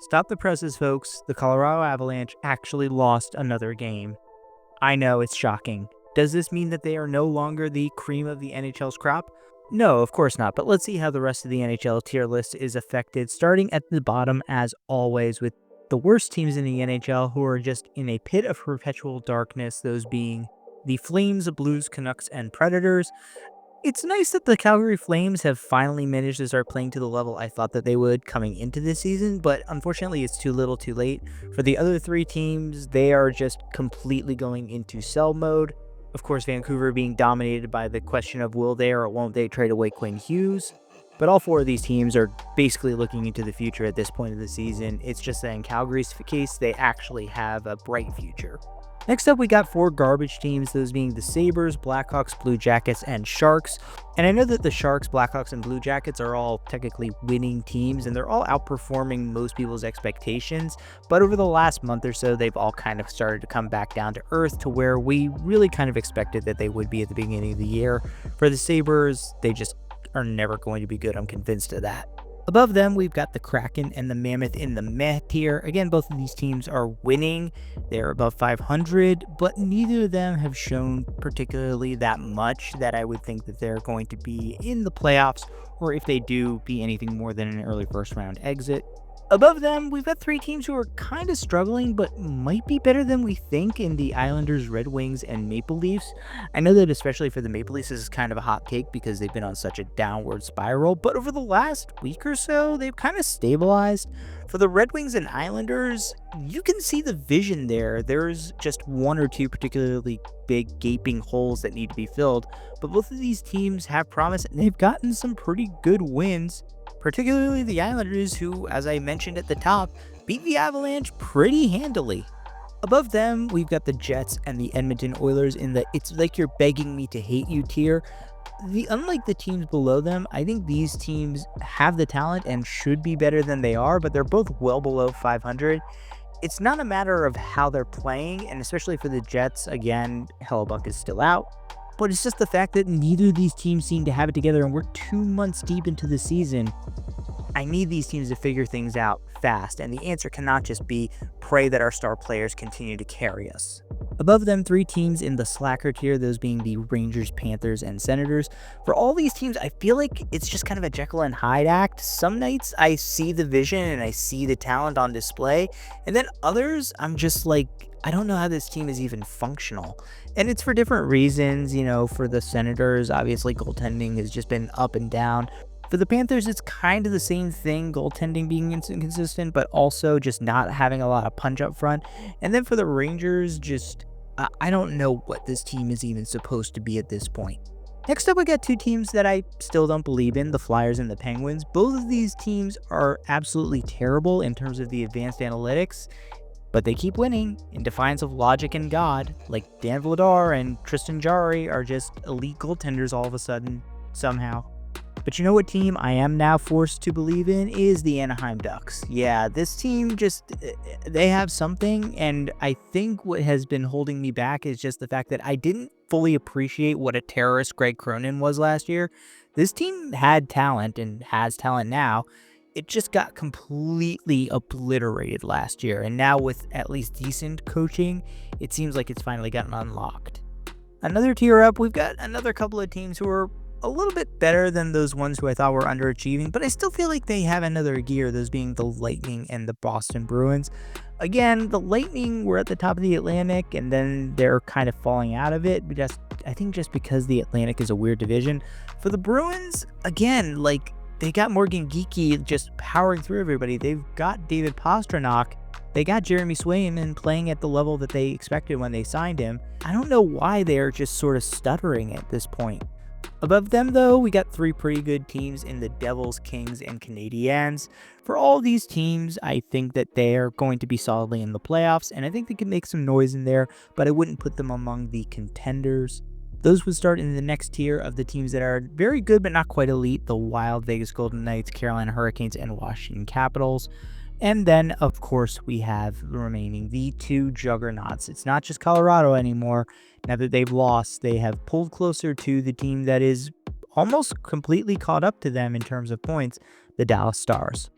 Stop the presses, folks. The Colorado Avalanche actually lost another game. I know, it's shocking. Does this mean that they are no longer the cream of the NHL's crop? No, of course not, but let's see how the rest of the NHL tier list is affected, starting at the bottom as always with the worst teams in the NHL who are just in a pit of perpetual darkness, those being the Flames, Blues, Canucks, and Predators. It's nice that the Calgary Flames have finally managed to start playing to the level I thought that they would coming into this season, but unfortunately it's too little too late. For the other three teams, they are just completely going into sell mode. Of course, Vancouver being dominated by the question of will they or won't they trade away Quinn Hughes. But all four of these teams are basically looking into the future at this point of the season. It's just that in Calgary's case, they actually have a bright future. Next up, we got four garbage teams, those being the Sabres, Blackhawks, Blue Jackets, and Sharks. And I know that the Sharks, Blackhawks, and Blue Jackets are all technically winning teams, and they're all outperforming most people's expectations. But over the last month or so, they've all kind of started to come back down to earth to where we really kind of expected that they would be at the beginning of the year. For the Sabres, they just are never going to be good. I'm convinced of that. Above them, we've got the Kraken and the Mammoth in the meh tier. Again, both of these teams are winning. They're above 500, but neither of them have shown particularly that much that I would think that they're going to be in the playoffs, or if they do, be anything more than an early first round exit. Above them, we've got three teams who are kind of struggling, but might be better than we think in the Islanders, Red Wings, and Maple Leafs. I know that especially for the Maple Leafs, this is kind of a hot take because they've been on such a downward spiral, but over the last week or so, they've kind of stabilized. For the Red Wings and Islanders, you can see the vision there. There's just one or two particularly big gaping holes that need to be filled, but both of these teams have promise, and they've gotten some pretty good wins. Particularly the Islanders, who, as I mentioned at the top, beat the Avalanche pretty handily. Above them, we've got the Jets and the Edmonton Oilers in the "it's like you're begging me to hate you" tier. Unlike the teams below them, I think these teams have the talent and should be better than they are, but they're both well below 500. It's not a matter of how they're playing, and especially for the Jets, again, Hellebuck is still out. But it's just the fact that neither of these teams seem to have it together, and we're 2 months deep into the season. I need these teams to figure things out fast, and the answer cannot just be pray that our star players continue to carry us. Above them, three teams in the slacker tier, those being the Rangers, Panthers, and Senators. For all these teams, I feel like it's just kind of a Jekyll and Hyde act. Some nights I see the vision and I see the talent on display, and then others I'm just like, I don't know how this team is even functional. And it's for different reasons. For the Senators, obviously goaltending has just been up and down. For the Panthers, it's kind of the same thing, goaltending being inconsistent, but also just not having a lot of punch up front. And then for the Rangers, I don't know what this team is even supposed to be at this point. Next up, we got two teams that I still don't believe in, the Flyers and the Penguins. Both of these teams are absolutely terrible in terms of the advanced analytics, but they keep winning in defiance of logic and God. Like Dan Vladar and Tristan Jarry are just elite goaltenders all of a sudden, somehow. But you know what team I am now forced to believe in is the Anaheim Ducks. Yeah, this team they have something, and I think what has been holding me back is just the fact that I didn't fully appreciate what a terrorist Greg Cronin was last year. This team had talent and has talent now. It just got completely obliterated last year, and now with at least decent coaching, it seems like it's finally gotten unlocked. Another tier up, we've got another couple of teams who are a little bit better than those ones who I thought were underachieving, but I still feel like they have another gear, those being the Lightning and the Boston Bruins. Again, the Lightning were at the top of the Atlantic, and then they're kind of falling out of it, I think just because the Atlantic is a weird division. For the Bruins, again, they got Morgan Geekie just powering through everybody. They've got David Pastrnak. They got Jeremy Swayman playing at the level that they expected when they signed him. I don't know why they're just sort of stuttering at this point. Above them, though, we got three pretty good teams in the Devils, Kings, and Canadiens. For all these teams, I think that they are going to be solidly in the playoffs, and I think they can make some noise in there, but I wouldn't put them among the contenders. Those would start in the next tier of the teams that are very good but not quite elite: the Wild, Vegas Golden Knights, Carolina Hurricanes, and Washington Capitals. And then, of course, we have remaining the two juggernauts. It's not just Colorado anymore. Now that they've lost, they have pulled closer to the team that is almost completely caught up to them in terms of points, the Dallas Stars.